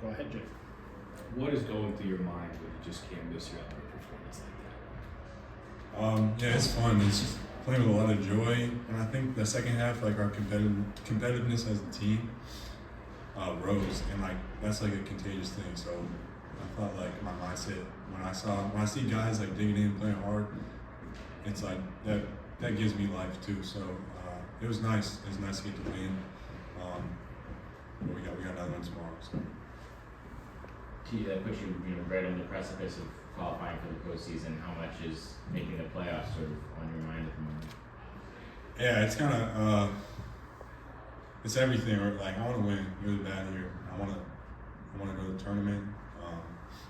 Go ahead, Jake. What is going through your mind when you just can't miss your outdoor performance like that? Yeah, it's fun. It's just playing with a lot of joy, and I think the second half, like our competitiveness as a team rose, and like that's like a contagious thing. So I thought like my mindset when I see guys like digging in, playing hard, it's like that gives me life too. So it was nice. It was nice to get to win. We got another one tomorrow. So. That puts you, right on the precipice of qualifying for the postseason. How much is making the playoffs sort of on your mind at the moment? Yeah, it's kind of it's everything. Like I want to win really bad here. I want to go to the tournament,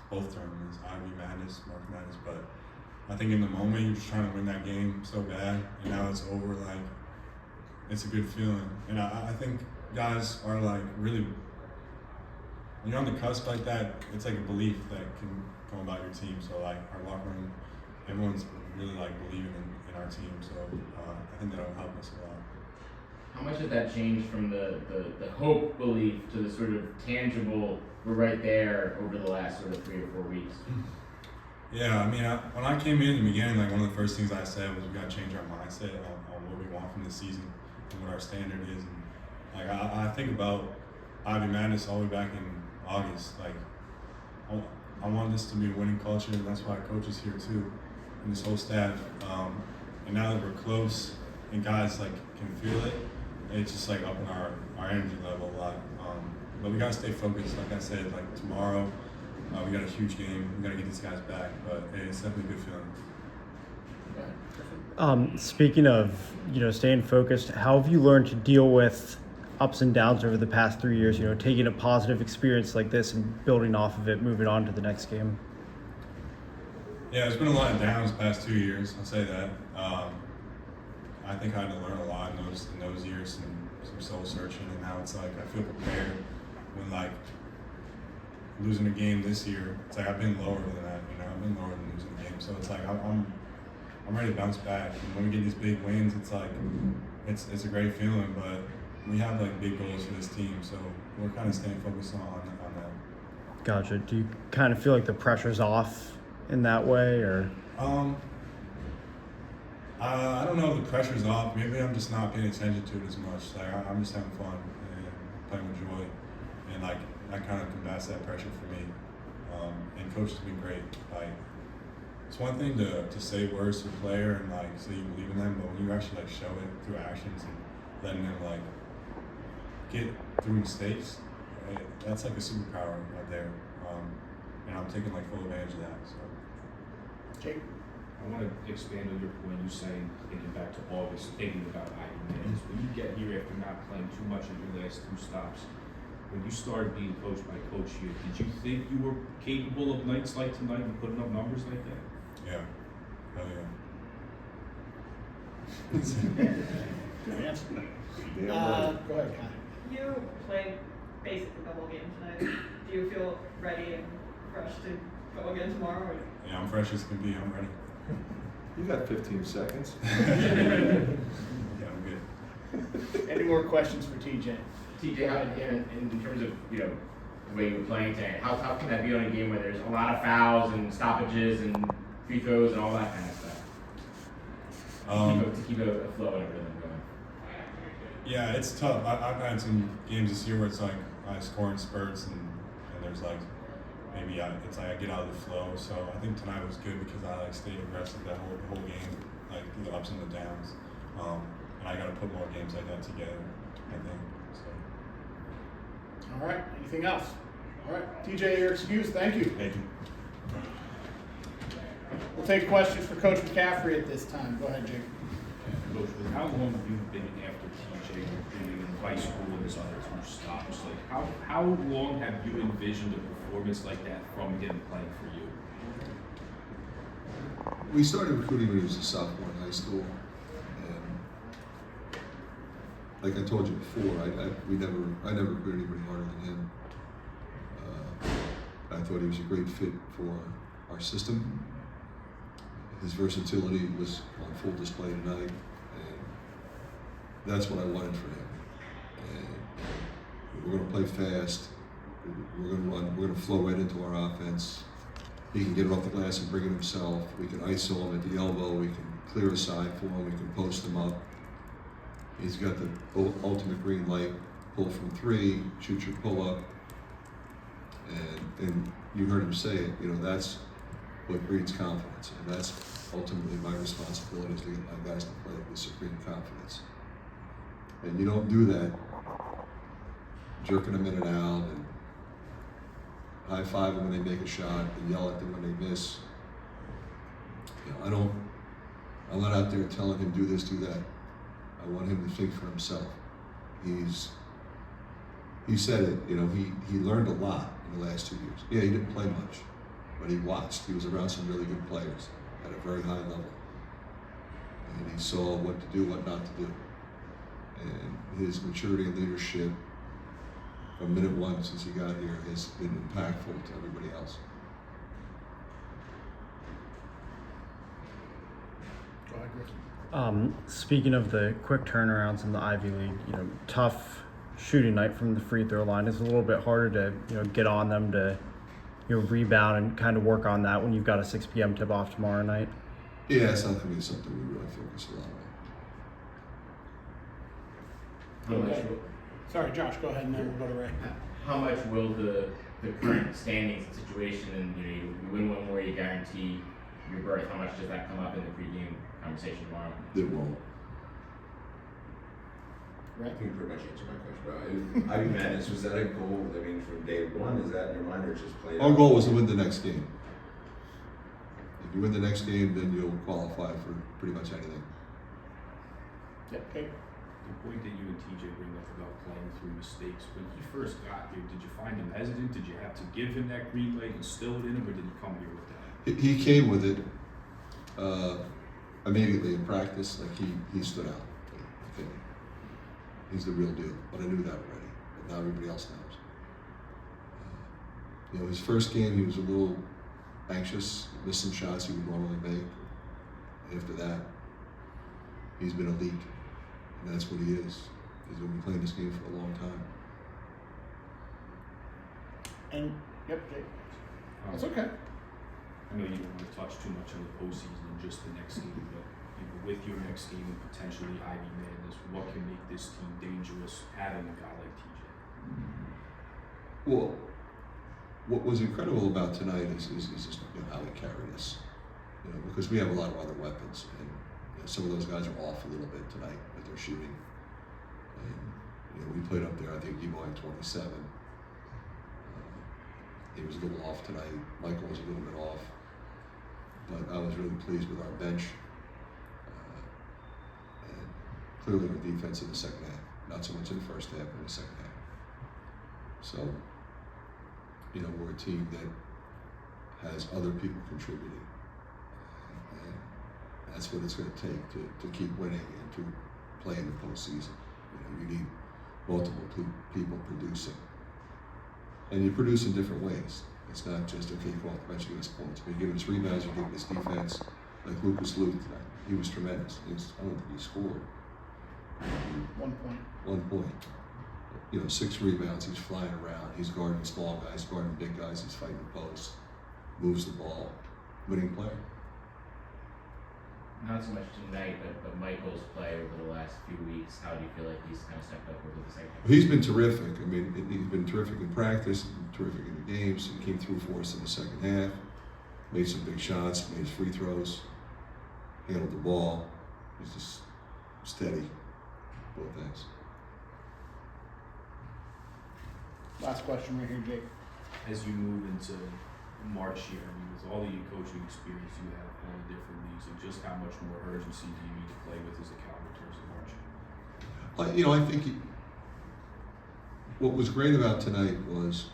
both tournaments, Ivy Madness, March Madness. But I think in the moment you're just trying to win that game so bad, and now it's over. Like it's a good feeling, and I think guys are like really. When you're on the cusp like that, it's like a belief that can come about your team. So like our locker room, everyone's really like believing in our team. So I think that'll help us a lot. How much did that change from the hope belief to the sort of tangible, we're right there over the last sort of 3 or 4 weeks? Yeah, I mean, when I came in the beginning, like one of the first things I said was we got to change our mindset on what we want from the season and what our standard is. And like I think about Ivy Madness all the way back in August. Like I want this to be a winning culture, and that's why coach is here too, and this whole staff. And now that we're close and guys like can feel it, it's just like upping our energy level a lot. But we gotta stay focused. Like I said, like tomorrow we got a huge game. We gotta get these guys back, but it's definitely a good feeling. Speaking of staying focused, how have you learned to deal with ups and downs over the past 3 years, taking a positive experience like this and building off of it, moving on to the next game? Yeah, there's been a lot of downs the past 2 years, I'll say that. I think I had to learn a lot in those years, and some soul searching, and now it's like I feel prepared when like losing a game this year. It's like I've been lower than that, I've been lower than losing a game. So it's like I'm ready to bounce back. And when we get these big wins, it's like it's a great feeling, but we have like big goals for this team, so we're kind of staying focused on that. Gotcha. Do you kind of feel like the pressure's off in that way, or? I don't know if the pressure's off. Maybe I'm just not paying attention to it as much. Like I'm just having fun and playing with joy, and like that kind of combats that pressure for me. And coach has been great. Like it's one thing to say words to a player and like say you believe in them, but when you actually like show it through actions and letting them like get through mistakes, right? That's like a superpower right there, and I'm taking like full advantage of that. So, Jake, I want to expand on your point. You saying thinking back to August, thinking about Ivy Madness. When you get here after not playing too much in your last 2 stops, when you started being coached by Coach here, did you think you were capable of nights like tonight and putting up numbers like that? yeah, hell yeah. good answer. Go ahead, Connor. You played basically the whole game tonight. Do you feel ready and fresh to go again tomorrow? Or? Yeah, I'm fresh as can be. I'm ready. You got 15 seconds. Yeah, I'm good. Any more questions for TJ? TJ, in terms of the way you were playing today, how tough can that be on a game where there's a lot of fouls and stoppages and free throws and all that kind of stuff? To keep a flow and everything going. Yeah, it's tough. I've had some games this year where it's like I score in spurts and there's like maybe it's like I get out of the flow. So I think tonight was good because I like stayed aggressive that whole game, like through the ups and the downs. And I got to put more games like that together, I think. So. All right. Anything else? All right. TJ, you're excused. Thank you. Thank you. We'll take questions for Coach McCaffery at this time. Go ahead, Jake. Coach, how long have you been after TJ being in high school and his other 2 stops? Like how long have you envisioned a performance like that from him playing for you? We started recruiting when he was a sophomore in high school, and like I told you before, I never recruited anybody harder than him. I thought he was a great fit for our system. His versatility was on full display tonight, and that's what I wanted for him. And we're going to play fast. We're going to run. We're going to flow right into our offense. He can get it off the glass and bring it himself. We can ISO him at the elbow. We can clear a side for him. We can post him up. He's got the ultimate green light. Pull from three, shoot your pull up. And you heard him say it. You know, that's what breeds confidence, and that's ultimately my responsibility, is to get my guys to play with supreme confidence. And you don't do that jerking them in and out and high-five them when they make a shot and yell at them when they miss. You know, I'm not out there telling him do this, do that. I want him to think for himself. He said it, you know, he learned a lot in the last 2 years. Yeah, he didn't play much, but he watched. He was around some really good players at a very high level. And he saw what to do, what not to do. And his maturity and leadership from minute one since he got here has been impactful to everybody else. Go ahead, Griffin. Speaking of the quick turnarounds in the Ivy League, you know, tough shooting night from the free throw line. It's a little bit harder to, you know, get on them to, you know, rebound and kind of work on that when you've got a 6 p.m. tip off tomorrow night. Yeah, it's not going to be something we really focus a lot on. How much, Sorry, Josh, go ahead and then we'll go to Ray. how much will the current standings and situation, and you know, you win one more, you guarantee your berth, how much does that come up in the pregame conversation tomorrow? It won't. Right? I think you pretty much answered my question, bro. Ivy Madness, was that a goal? I mean, from day one, is that in your mind, or just play? Our goal was to win the next game. If you win the next game, then you'll qualify for pretty much anything. Yep, okay. The point that you and TJ bring up about playing through mistakes, when he first got here, did you find him hesitant? Did you have to give him that green light, instill it in him, or did he come here with that? He came with it immediately in practice. Like he stood out. I think he's the real deal. But I knew that already. But now everybody else knows. You know, his first game, he was a little anxious, missed some shots he would normally make. After that, he's been elite. And that's what he is. He's been playing this game for a long time. And, yep, Jake. That's okay. I know you don't want to touch too much on the postseason and just the next game, but you know, with your next game and potentially Ivy Madness, what can make this team dangerous having a guy like TJ? Well, what was incredible about tonight is just, you know, how he carried us. You know, because we have a lot of other weapons, and you know, some of those guys are off a little bit tonight with their shooting. And you know, we played up there. I think Ebo had 27. He was a little off tonight. Michael was a little bit off, but I was really pleased with our bench. And clearly our defense in the second half. Not so much in the first half, but in the second half. So, you know, we're a team that has other people contributing. And that's what it's going to take to keep winning and to play in the postseason. You know, you need multiple people producing. And you produce in different ways. It's not just, okay, you go off the bench, you give us points. But you give us rebounds, you give us defense. Like Lucas Luth tonight, he was tremendous. I don't think he scored. 1 point. 1 point. You know, 6 rebounds, he's flying around. He's guarding small guys, guarding big guys, he's fighting the post, moves the ball. Winning player. Not so much tonight, but Michael's play over the last few weeks, how do you feel like he's kind of stepped up over the second half? He's been terrific. I mean, he's been terrific in practice, terrific in the games. He came through for us in the second half, made some big shots, made his free throws, handled the ball. He's just steady, both ends. Last question right here, Jake. As you move into March here, I mean, with all the coaching experience you have, all the different leagues, and just how much more urgency do you need to play with as the Cal returns to March? You know, I think what was great about tonight was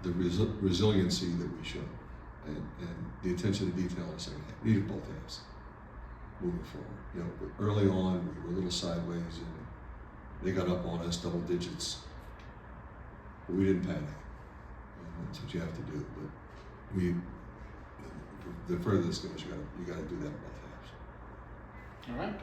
the resiliency that we showed, and the attention to detail in the second half. We needed both halves moving forward. You know, early on we were a little sideways, and they got up on us double digits, but we didn't panic. That's what you have to do. But the further this goes, you got to do that in both halves. All right.